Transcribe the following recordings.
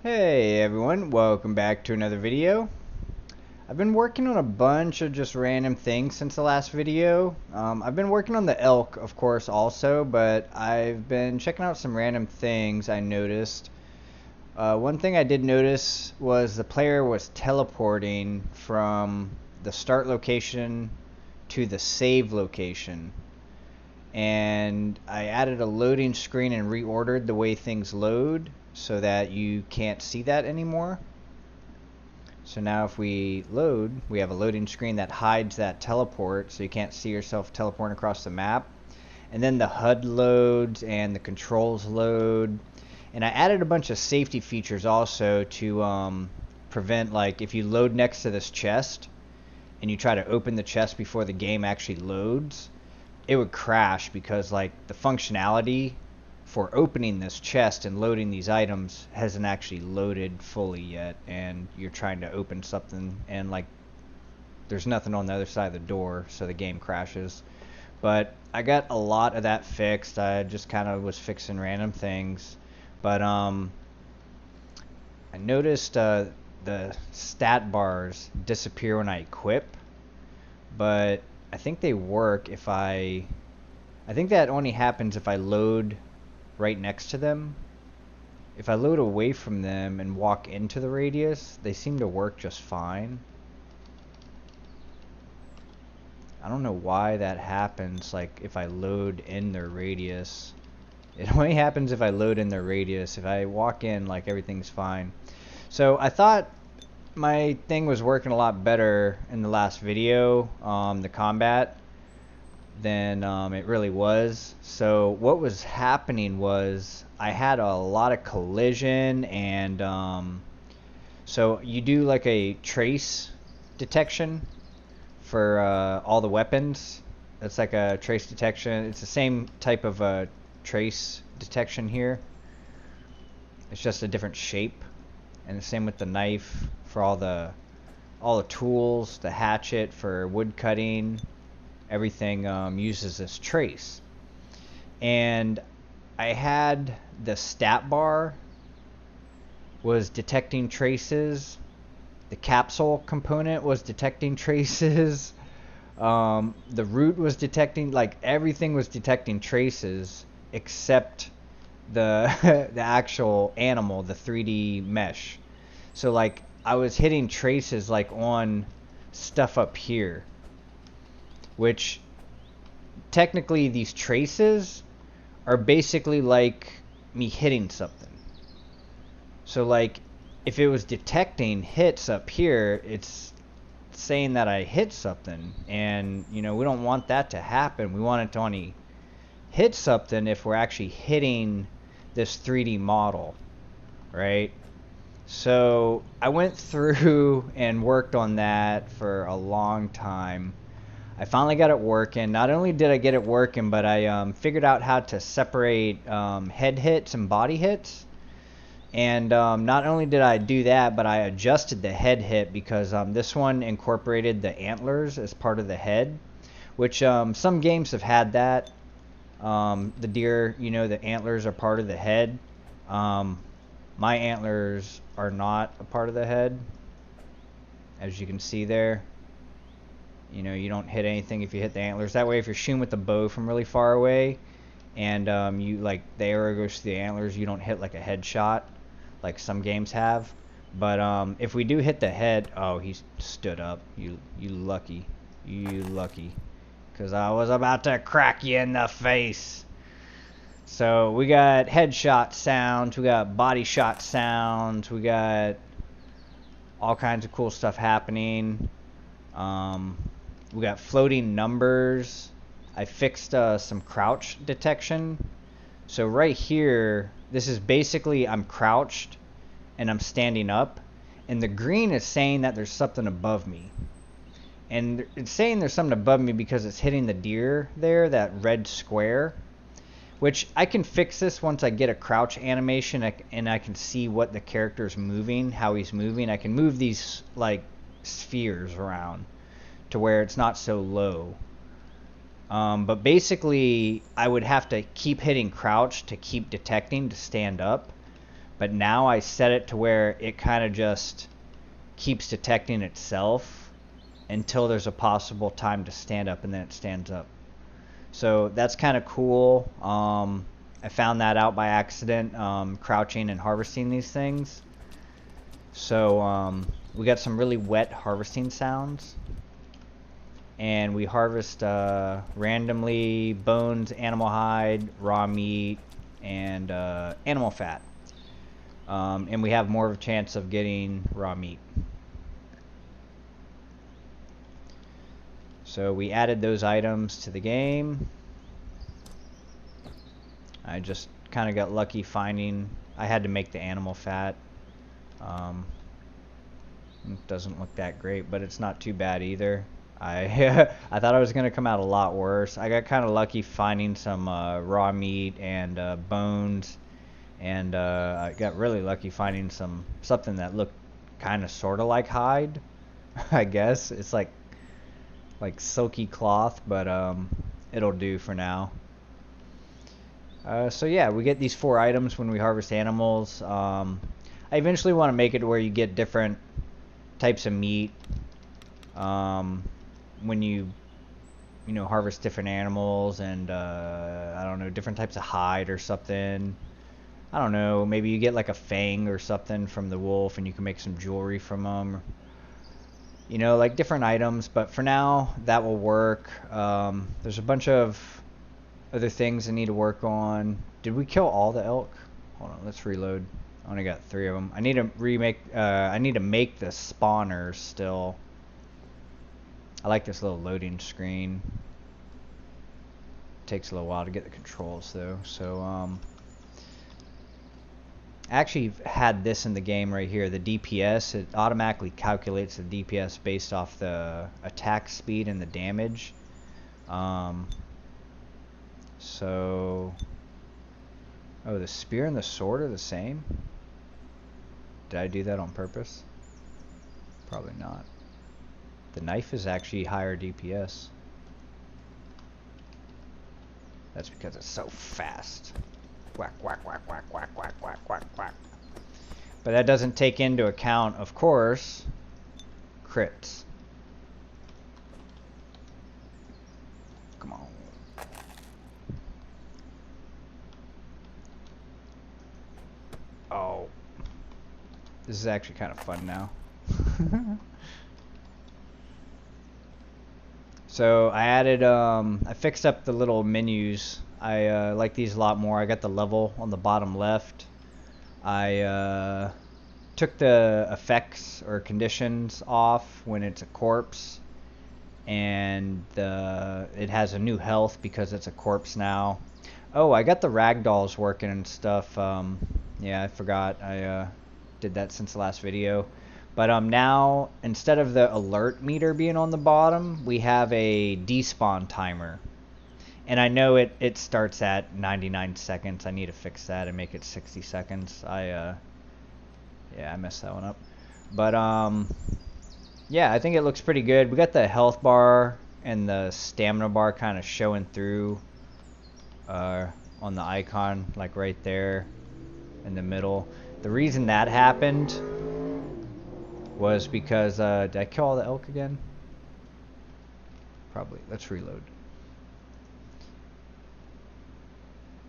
Hey everyone, welcome back to another video. I've been working on a bunch of just random things since the last video. I've been working on the elk, of course, also, but I've been checking out some random things I noticed. One thing I did notice was the player was teleporting from the start location to the save location. And I added a loading screen and reordered the way things load so that you can't see that anymore. So now if we load, we have a loading screen that hides that teleport so you can't see yourself teleporting across the map. And then the HUD loads and the controls load. And I added a bunch of safety features also to prevent, like, if you load next to this chest and you try to open the chest before the game actually loads, it would crash because, like, the functionality for opening this chest and loading these items hasn't actually loaded fully yet, and you're trying to open something and, like, there's nothing on the other side of the door, so the game crashes. But I got a lot of that fixed. I just kind of was fixing random things. But I noticed the stat bars disappear when I equip, but I think they work if I think that only happens if I load right next to them. If I load away from them and walk into the radius, they seem to work just fine. I don't know why that happens, like if I load in their radius. It only happens if I load in their radius. If I walk in, like, everything's fine. So I thought my thing was working a lot better in the last video, the combat, than it really was. So what was happening was I had a lot of collision, and so you do like a trace detection for all the weapons. It's like a trace detection. It's the same type of trace detection here. It's just a different shape, and the same with the knife for all the tools, the hatchet for wood cutting. Everything uses this trace. And I had the stat bar was detecting traces. The capsule component was detecting traces. The root was detecting, like, everything was detecting traces except the the actual animal, the 3D mesh. So, like, I was hitting traces, like, on stuff up here, which technically these traces are basically like me hitting something. So, like, if it was detecting hits up here, it's saying that I hit something, and we don't want that to happen. We want it to only hit something if we're actually hitting this 3D model, right? So I went through and worked on that for a long time. I finally got it working. Not only did I get it working, but I figured out how to separate head hits and body hits. And not only did I do that, but I adjusted the head hit because this one incorporated the antlers as part of the head, which some games have had that. The deer, the antlers are part of the head. My antlers are not a part of the head, as you can see there. You don't hit anything if you hit the antlers. That way, if you're shooting with the bow from really far away, and you, like, the arrow goes to the antlers, you don't hit like a headshot, like some games have. But if we do hit the head, oh, he stood up. You lucky, because I was about to crack you in the face. So we got headshot sounds, we got body shot sounds, we got all kinds of cool stuff happening. We got floating numbers. I fixed some crouch detection. So right here, this is basically I'm crouched and I'm standing up, and the green is saying that there's something above me. And it's saying there's something above me because it's hitting the deer there, that red square. Which I can fix this once I get a crouch animation and I can see what the character's moving, how he's moving. I can move these, like, spheres around to where it's not so low. But basically, I would have to keep hitting crouch to keep detecting to stand up. But now I set it to where it kind of just keeps detecting itself until there's a possible time to stand up, and then it stands up. So that's kind of cool. I found that out by accident, crouching and harvesting these things. So we got some really wet harvesting sounds. And we harvest randomly bones, animal hide, raw meat, and animal fat. And we have more of a chance of getting raw meat. So we added those items to the game. I just kind of got lucky finding. I had to make the animal fat. It doesn't look that great, but it's not too bad either. I thought it was going to come out a lot worse. I got kind of lucky finding some raw meat and bones, and I got really lucky finding something that looked kind of sort of like hide. I guess it's like silky cloth, but it'll do for now. So yeah, we get these 4 items when we harvest animals. I eventually want to make it to where you get different types of meat when you harvest different animals, and I don't know, different types of hide or something. I don't know, maybe you get like a fang or something from the wolf and you can make some jewelry from them, like different items. But for now that will work. There's a bunch of other things I need to work on. Did we kill all the elk? Hold on, let's reload. I only got 3 of them. I need to I need to make the spawners still. I like this little loading screen. Takes a little while to get the controls though. So I actually had this in the game right here, the DPS. It automatically calculates the DPS based off the attack speed and the damage. So oh, the spear and the sword are the same? Did I do that on purpose? Probably not. The knife is actually higher DPS. That's because it's so fast. Whack, whack, whack, whack, whack, whack, whack, whack, whack. But that doesn't take into account, of course, crits. Come on. Oh. This is actually kind of fun now. So I added, I fixed up the little menus. I like these a lot more. I got the level on the bottom left. I took the effects or conditions off when it's a corpse, and it has a new health because it's a corpse now. Oh, I got the ragdolls working and stuff. Yeah, I forgot. I did that since the last video. But now, instead of the alert meter being on the bottom, we have a despawn timer. And I know it starts at 99 seconds. I need to fix that and make it 60 seconds. Yeah, I messed that one up. But yeah, I think it looks pretty good. We got the health bar and the stamina bar kind of showing through on the icon, like right there in the middle. The reason that happened was because did I kill all the elk again? Probably. Let's reload.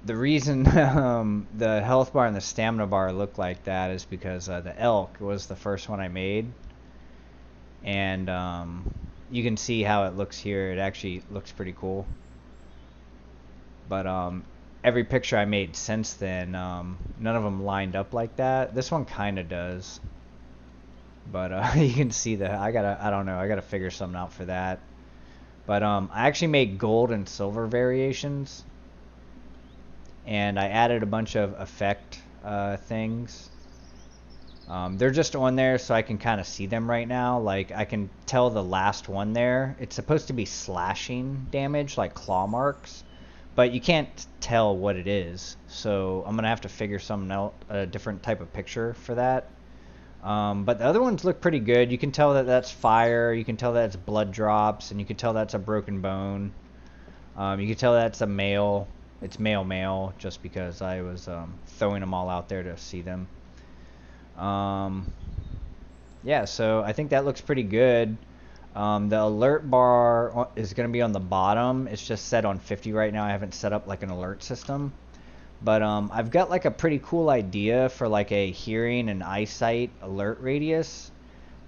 The reason the health bar and the stamina bar look like that is because the elk was the first one I made, and you can see how it looks here. It actually looks pretty cool. But every picture I made since then, none of them lined up like that. This one kind of does. But you can see that I don't know, I gotta figure something out for that. But I actually made gold and silver variations, and I added a bunch of effect things. They're just on there so I can kind of see them right now. Like, I can tell the last one there, it's supposed to be slashing damage, like claw marks, but you can't tell what it is. So I'm gonna have to figure something out, a different type of picture for that. But the other ones look pretty good. You can tell that that's fire, you can tell that it's blood drops, and you can tell that's a broken bone. You can tell that's a male. It's male, just because I was throwing them all out there to see them. Yeah, so I think that looks pretty good. The alert bar is going to be on the bottom. It's just set on 50 right now. I haven't set up like an alert system. But I've got like a pretty cool idea for like a hearing and eyesight alert radius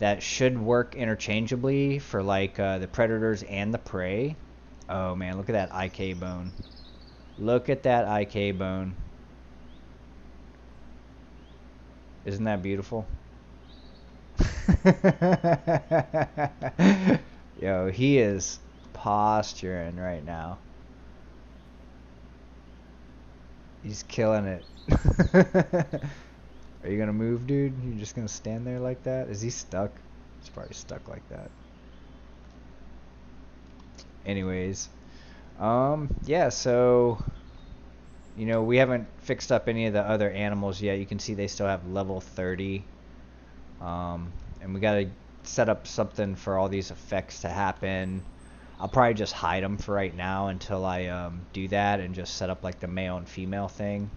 that should work interchangeably for like the predators and the prey. Oh man, look at that IK bone. Look at that IK bone. Isn't that beautiful? Yo, he is posturing right now. He's killing it. Are you gonna move, dude? You're just gonna stand there like that? Is he stuck? He's probably stuck like that. Anyways, yeah, so, you know, we haven't fixed up any of the other animals yet. You can see they still have level 30. And we gotta set up something for all these effects to happen. I'll probably just hide them for right now until I do that and just set up like the male and female thing.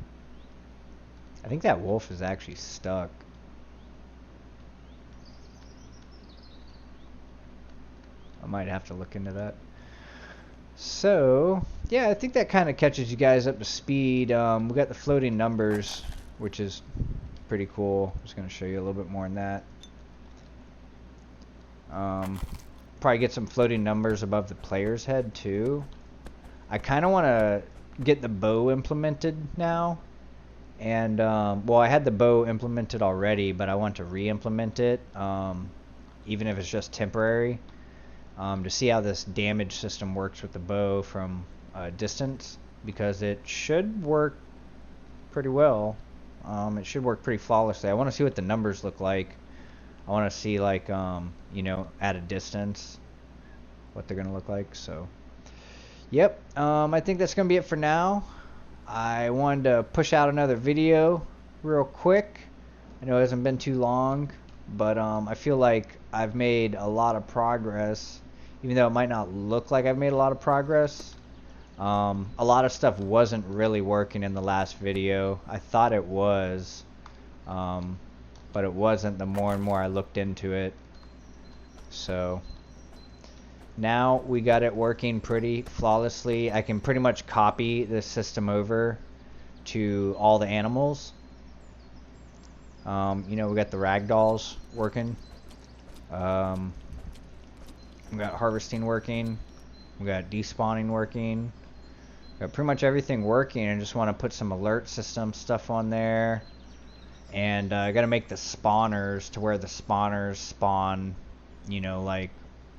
I think that wolf is actually stuck. I might have to look into that. So, yeah, I think that kind of catches you guys up to speed. We got the floating numbers, which is pretty cool. I'm just going to show you a little bit more on that. Probably get some floating numbers above the player's head too. I kind of want to get the bow implemented now. And, well, I had the bow implemented already, but I want to re-implement it, even if it's just temporary, to see how this damage system works with the bow from distance, because it should work pretty well. It should work pretty flawlessly. I want to see what the numbers look like. I want to see, like, you know, at a distance, what they're going to look like. So, yep, I think that's going to be it for now. I wanted to push out another video real quick. I know it hasn't been too long, but I feel like I've made a lot of progress, even though it might not look like I've made a lot of progress. A lot of stuff wasn't really working in the last video. I thought it was, but it wasn't the more and more I looked into it. So now we got it working pretty flawlessly. I can pretty much copy this system over to all the animals. You know, we got the ragdolls working. We got harvesting working. We got despawning working. We got pretty much everything working. I just want to put some alert system stuff on there. And I got to make the spawners to where the spawners spawn, you know, like,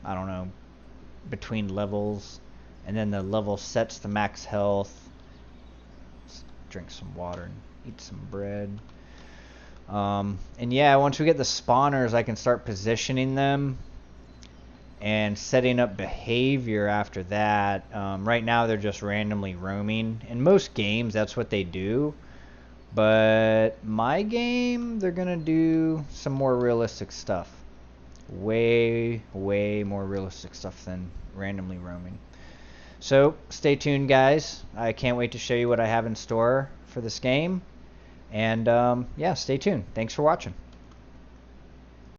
I don't know, between levels, and then the level sets the max health. Let's drink some water and eat some bread. And yeah, once we get the spawners, I can start positioning them and setting up behavior after that. Right now they're just randomly roaming. In most games that's what they do, but my game, they're gonna do some more realistic stuff. Way more realistic stuff than randomly roaming. So stay tuned, guys. I can't wait to show you what I have in store for this game. And yeah, stay tuned. Thanks for watching.